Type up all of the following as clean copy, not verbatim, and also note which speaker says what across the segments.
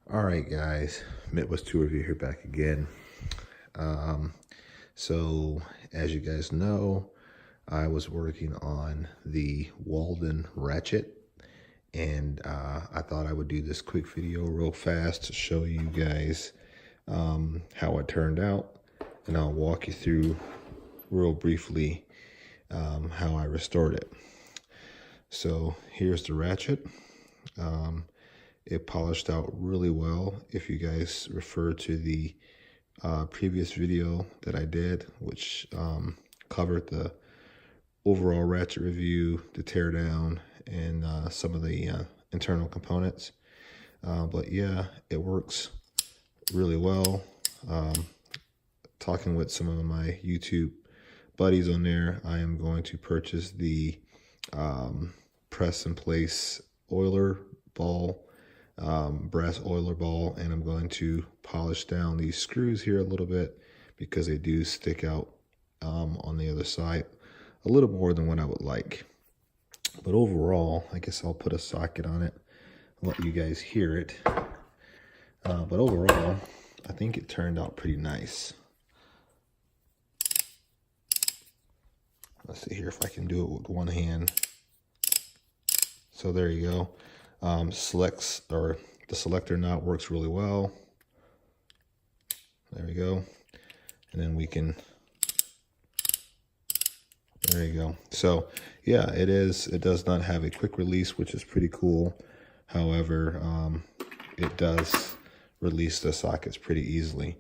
Speaker 1: All right, guys, Midwest Tour Review here back again. So as you guys know, I was working on the Walden Ratchet, and I thought I would do this quick video real fast to show you guys how it turned out, and I'll walk you through real briefly how I restored it. So here's the Ratchet. It polished out really well. If you guys refer to the previous video that I did, which covered the overall Ratchet review, the teardown, and some of the internal components. But yeah, it works really well. Talking with some of my YouTube buddies on there, I am going to purchase the press and place oiler ball, brass oiler ball, and I'm going to polish down these screws here a little bit because they do stick out on the other side a little more than what I would like. But overall, I guess I'll put a socket on it and let you guys hear it. But overall, I think it turned out pretty nice. Let's see here if I can do it with one hand. So there you go. The selector knot works really well. There we go. And then we can, there you go. So yeah, it does not have a quick release, which is pretty cool. However, it does release the sockets pretty easily.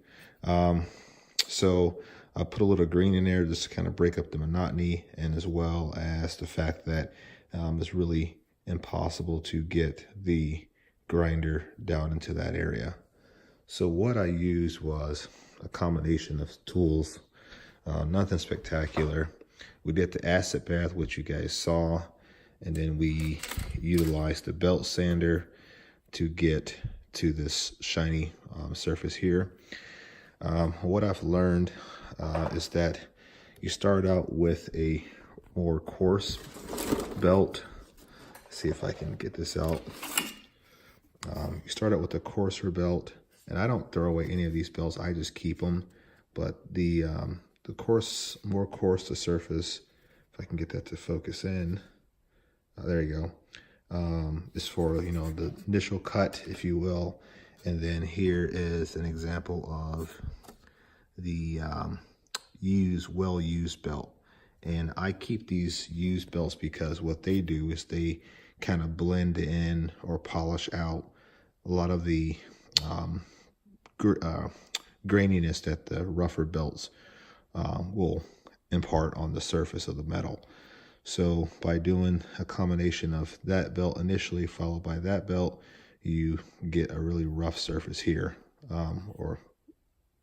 Speaker 1: So I put a little green in there just to kind of break up the monotony, and as well as the fact that it's really impossible to get the grinder down into that area. So what I used was a combination of tools, nothing spectacular. We did the acid bath, which you guys saw, and then we utilized the belt sander to get to this shiny surface here. What I've learned is that you start out with a more coarse belt. See if I can get this out. You start out with a coarser belt, and I don't throw away any of these belts. I just keep them. But the more coarse the surface, if I can get that to focus in, there you go. Is for the initial cut, if you will. And then here is an example of the well-used belt. And I keep these used belts because what they do is they kind of blend in or polish out a lot of the graininess that the rougher belts will impart on the surface of the metal. So by doing a combination of that belt initially followed by that belt, you get a really rough surface here, or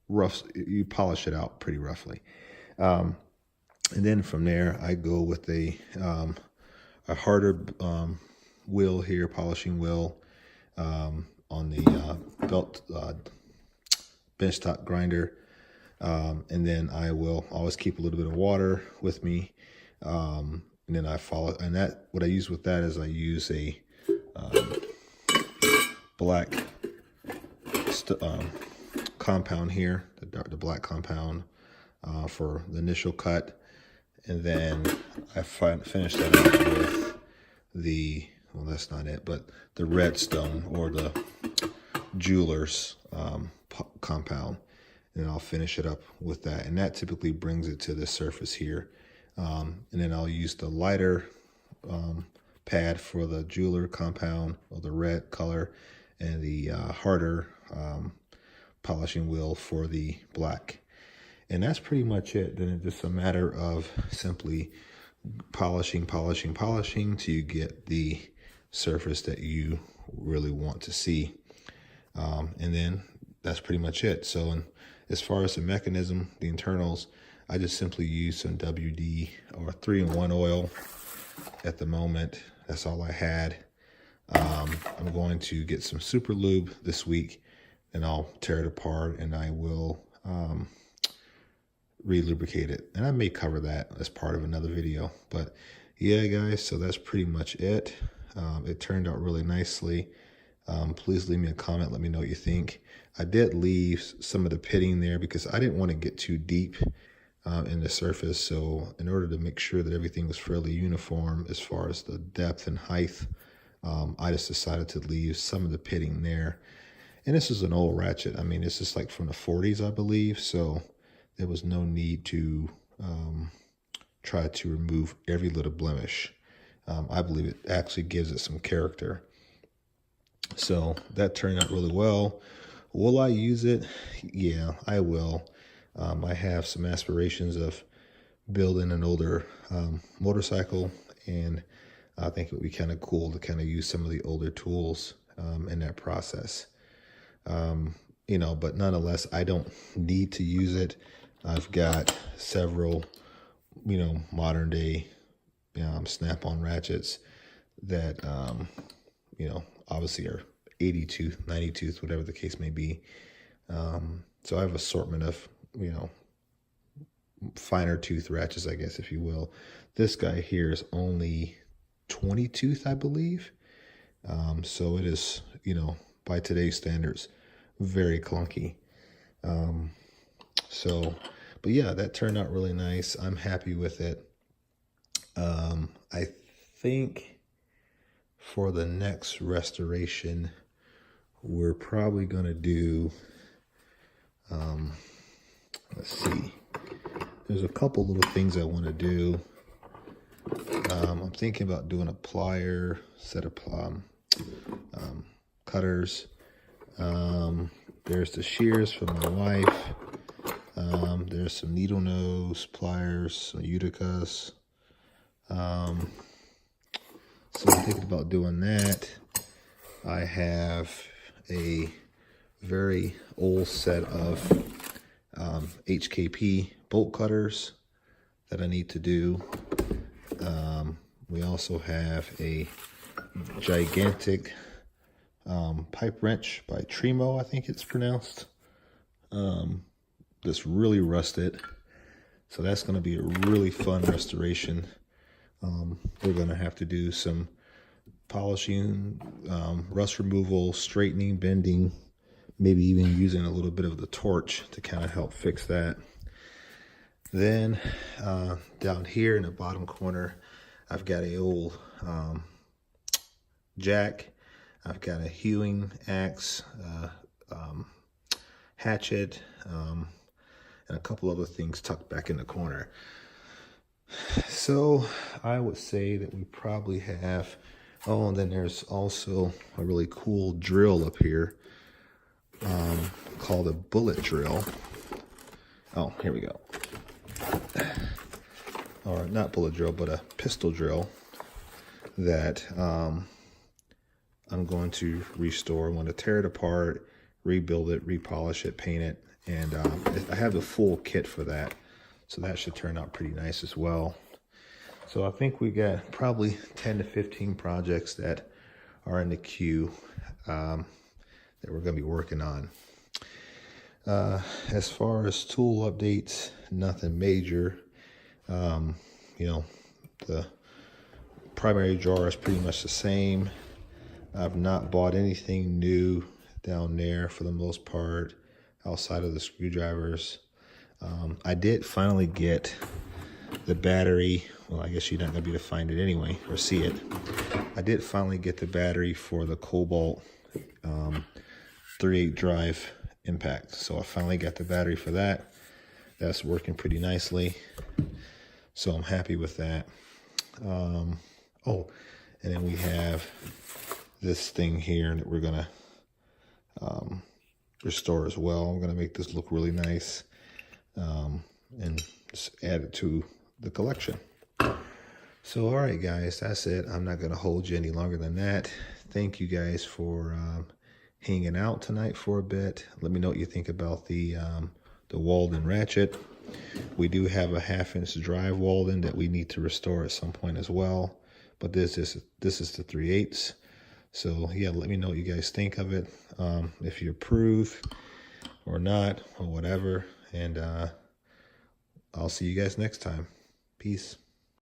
Speaker 1: rough, you polish it out pretty roughly. And then from there, I go with a harder wheel here, polishing wheel, on the belt benchtop grinder. And then I will always keep a little bit of water with me. And then I follow, and that, what I use with that is I use a black compound here, the black compound for the initial cut. And then I finish that up with the, well, that's not it, but the redstone or the jeweler's compound. And I'll finish it up with that. And that typically brings it to the surface here. And then I'll use the lighter pad for the jeweler compound, or the red color, and the harder polishing wheel for the black. And that's pretty much it. Then it's just a matter of simply polishing till you get the surface that you really want to see. And then that's pretty much it. So as far as the mechanism, the internals, I just simply use some WD or 3-in-1 oil at the moment. That's all I had. I'm going to get some super lube this week, and I'll tear it apart, and I will re-lubricate it. And I may cover that as part of another video. But yeah, guys, so that's pretty much it. It turned out really nicely. Please leave me a comment. Let me know what you think. I did leave some of the pitting there because I didn't want to get too deep in the surface. So in order to make sure that everything was fairly uniform as far as the depth and height, I just decided to leave some of the pitting there. And this is an old Ratchet. I mean, this is like from the 40s, I believe. So there was no need to try to remove every little blemish. I believe it actually gives it some character. So that turned out really well. Will I use it? Yeah, I will. I have some aspirations of building an older motorcycle, and I think it would be kind of cool to kind of use some of the older tools in that process. You know, but nonetheless, I don't need to use it. I've got several, you know, modern day snap-on ratchets that, you know, obviously are 80 tooth, 90 tooth, whatever the case may be. So I have an assortment of, you know, finer tooth ratchets, I guess, if you will. This guy here is only 20 tooth, I believe. So it is, you know, by today's standards, very clunky. But yeah, that turned out really nice. I'm happy with it. I think for the next restoration, we're probably going to do, let's see, there's a couple little things I want to do. I'm thinking about doing a plier, set of cutters. There's the shears for my wife. There's some needle nose pliers, some Uticas. So I'm thinking about doing that. I have a very old set of HKP bolt cutters that I need to do. We also have a gigantic pipe wrench by Tremo, I think it's pronounced. That's really rusted. So that's going to be a really fun restoration. We're going to have to do some polishing, rust removal, straightening, bending, maybe even using a little bit of the torch to kind of help fix that. Then down here in the bottom corner, I've got a old jack. I've got a hewing axe, hatchet, and a couple other things tucked back in the corner. So I would say that we probably have, oh, and then there's also a really cool drill up here called a bullet drill. Oh, here we go. Or not bullet drill, but a pistol drill that I'm going to restore. I'm going to tear it apart, rebuild it, repolish it, paint it, and I have the full kit for that. So that should turn out pretty nice as well. So I think we got probably 10 to 15 projects that are in the queue that we're going to be working on. As far as tool updates, nothing major. You know, the primary jar is pretty much the same. I've not bought anything new down there for the most part, outside of the screwdrivers. I did finally get the battery. Well, I guess you're not going to be able to find it anyway, or see it. I did finally get the battery for the Cobalt 3/8 drive impact. So I finally got the battery for that. That's working pretty nicely. So I'm happy with that. Oh, and then we have this thing here that we're going to restore as well. I'm going to make this look really nice and just add it to the collection. So, all right, guys, that's it. I'm not going to hold you any longer than that. Thank you guys for hanging out tonight for a bit. Let me know what you think about the Walden Ratchet. We do have a 1/2-inch drive Walden that we need to restore at some point as well. But this is the 3/8. So yeah, let me know what you guys think of it. If you approve or not or whatever. And I'll see you guys next time. Peace.